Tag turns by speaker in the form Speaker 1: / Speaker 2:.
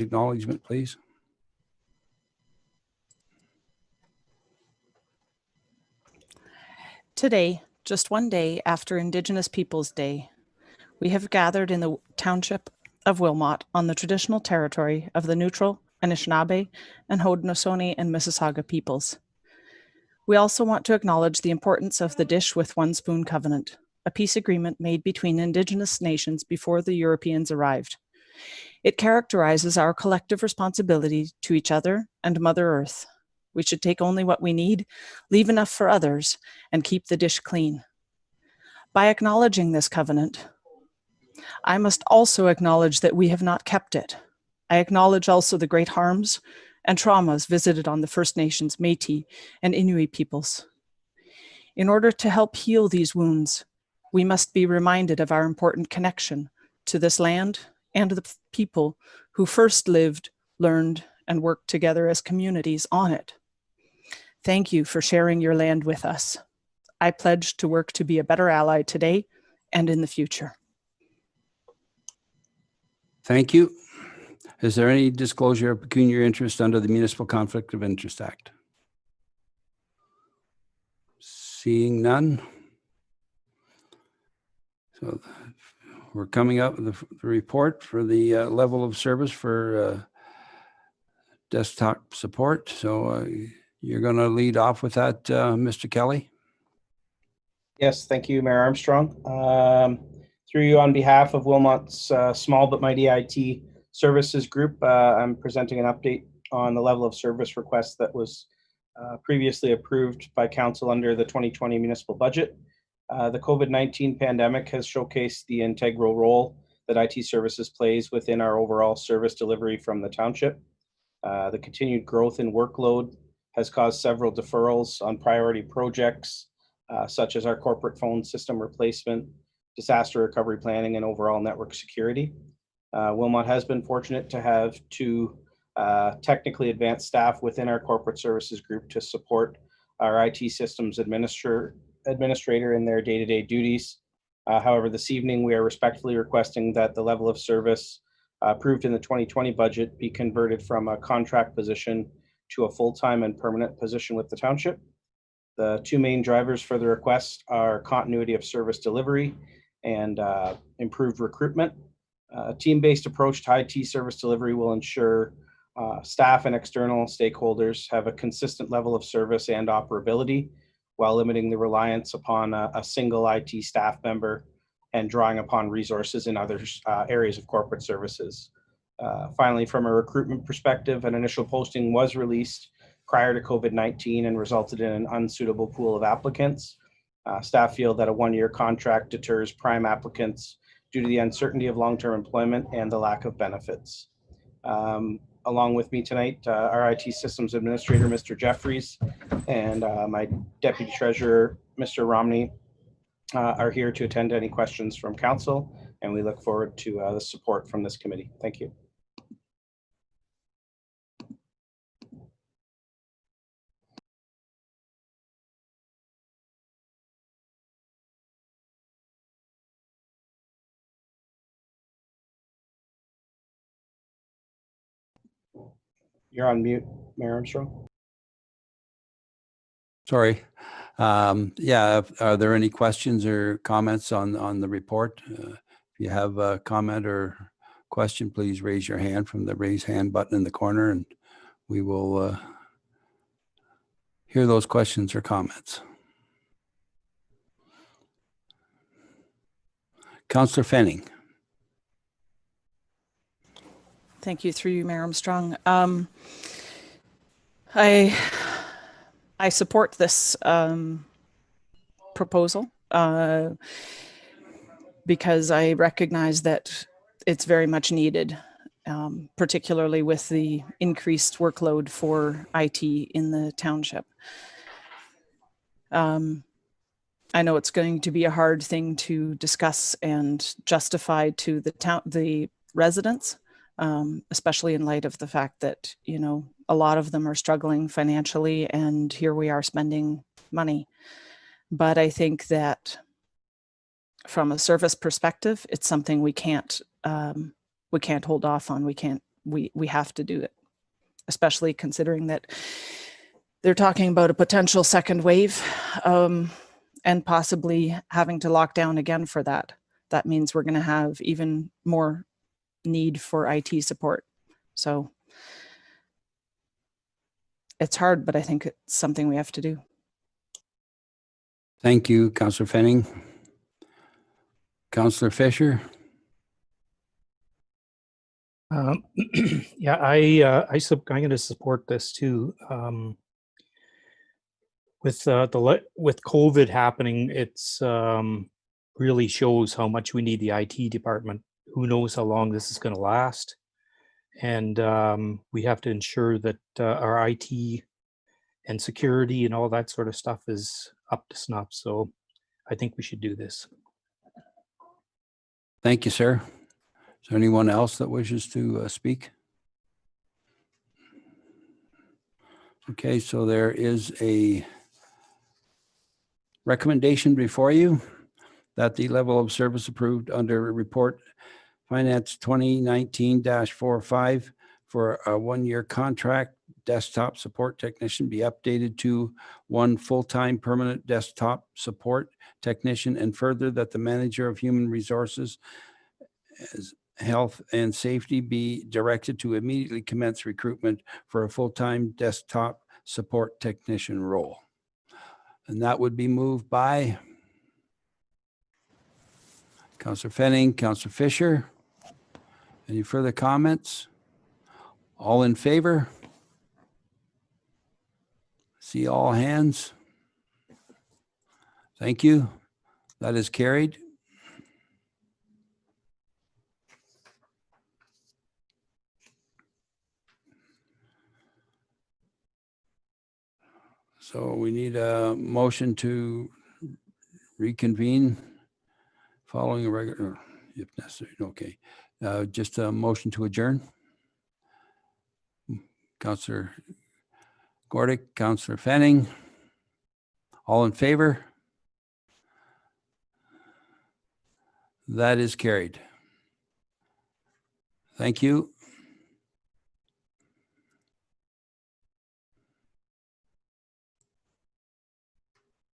Speaker 1: Acknowledgement, please.
Speaker 2: Today, just one day after Indigenous Peoples Day, we have gathered in the Township of Wilmot on the traditional territory of the Neutral, Anishinaabe, and Haudenosaunee and Mississauga peoples. We also want to acknowledge the importance of the Dish with One Spoon Covenant, a peace agreement made between Indigenous nations before the Europeans arrived. It characterizes our collective responsibility to each other and Mother Earth. We should take only what we need, leave enough for others, and keep the dish clean. By acknowledging this covenant, I must also acknowledge that we have not kept it. I acknowledge also the great harms and traumas visited on the First Nations, Métis, and Inuit peoples. In order to help heal these wounds, we must be reminded of our important connection to this land and the people who first lived, learned, and worked together as communities on it. Thank you for sharing your land with us. I pledge to work to be a better ally today and in the future.
Speaker 1: Thank you. Is there any disclosure of pecuniary interest under the Municipal Conflict of Interest Act? Seeing none. So we're coming up with the report for the level of service for desktop support. So you're going to lead off with that, Mr. Kelly?
Speaker 3: Yes, thank you, Mayor Armstrong. Through you, on behalf of Wilmot's Small But Mighty IT Services Group, I'm presenting an update on the level of service request that was previously approved by Council under the 2020 municipal budget. The COVID-19 pandemic has showcased the integral role that IT services plays within our overall service delivery from the township. The continued growth in workload has caused several deferrals on priority projects, such as our corporate phone system replacement, disaster recovery planning, and overall network security. Wilmot has been fortunate to have two technically advanced staff within our corporate services group to support our IT systems administrator in their day-to-day duties. However, this evening we are respectfully requesting that the level of service approved in the 2020 budget be converted from a contract position to a full-time and permanent position with the township. The two main drivers for the request are continuity of service delivery and improved recruitment. A team-based approach to IT service delivery will ensure staff and external stakeholders have a consistent level of service and operability, while limiting the reliance upon a single IT staff member and drawing upon resources in other areas of corporate services. Finally, from a recruitment perspective, an initial posting was released prior to COVID-19 and resulted in an unsuitable pool of applicants. Staff feel that a one-year contract deters prime applicants due to the uncertainty of long-term employment and the lack of benefits. Along with me tonight, our IT systems administrator, Mr. Jeffries, and my deputy treasurer, Mr. Romney, are here to attend to any questions from council, and we look forward to the support from this committee. Thank you. You're on mute, Mayor Armstrong.
Speaker 1: Sorry. Yeah, are there any questions or comments on the report? If you have a comment or question, please raise your hand from the raise hand button in the corner, and we will hear those questions or comments. Councillor Fenning.
Speaker 2: Thank you, through you, Mayor Armstrong. I support this proposal because I recognize that it's very much needed, particularly with the increased workload for IT in the township. I know it's going to be a hard thing to discuss and justify to the residents, especially in light of the fact that, you know, a lot of them are struggling financially, and here we are spending money. But I think that from a service perspective, it's something we can't hold off on. We can't we have to do it, especially considering that they're talking about a potential second wave, and possibly having to lock down again for that. That means we're going to have even more need for IT support. So it's hard, but I think it's something we have to do.
Speaker 1: Thank you, Councillor Fenning. Councillor Fisher?
Speaker 4: Yeah, I'm going to support this too. With COVID happening, it's really shows how much we need the IT department. Who knows how long this is going to last, and we have to ensure that our IT and security and all that sort of stuff is up to snuff. So I think we should do this.
Speaker 1: Thank you, sir. Is there anyone else that wishes to speak? Okay, so there is a recommendation before you that the level of service approved under report finance 2019-45 for a one-year contract desktop support technician be updated to 1 full-time permanent desktop support technician, and further that the manager of human resources, health and safety be directed to immediately commence recruitment for a full-time desktop support technician role. And that would be moved by Councillor Fenning, Councillor Fisher. Any further comments? All in favor? See all hands. Thank you. That is carried. So we need a motion to reconvene following a regular, if necessary. Okay. Just a motion to adjourn. Councillor Gordick, Councillor Fenning. All in favor? That is carried. Thank you.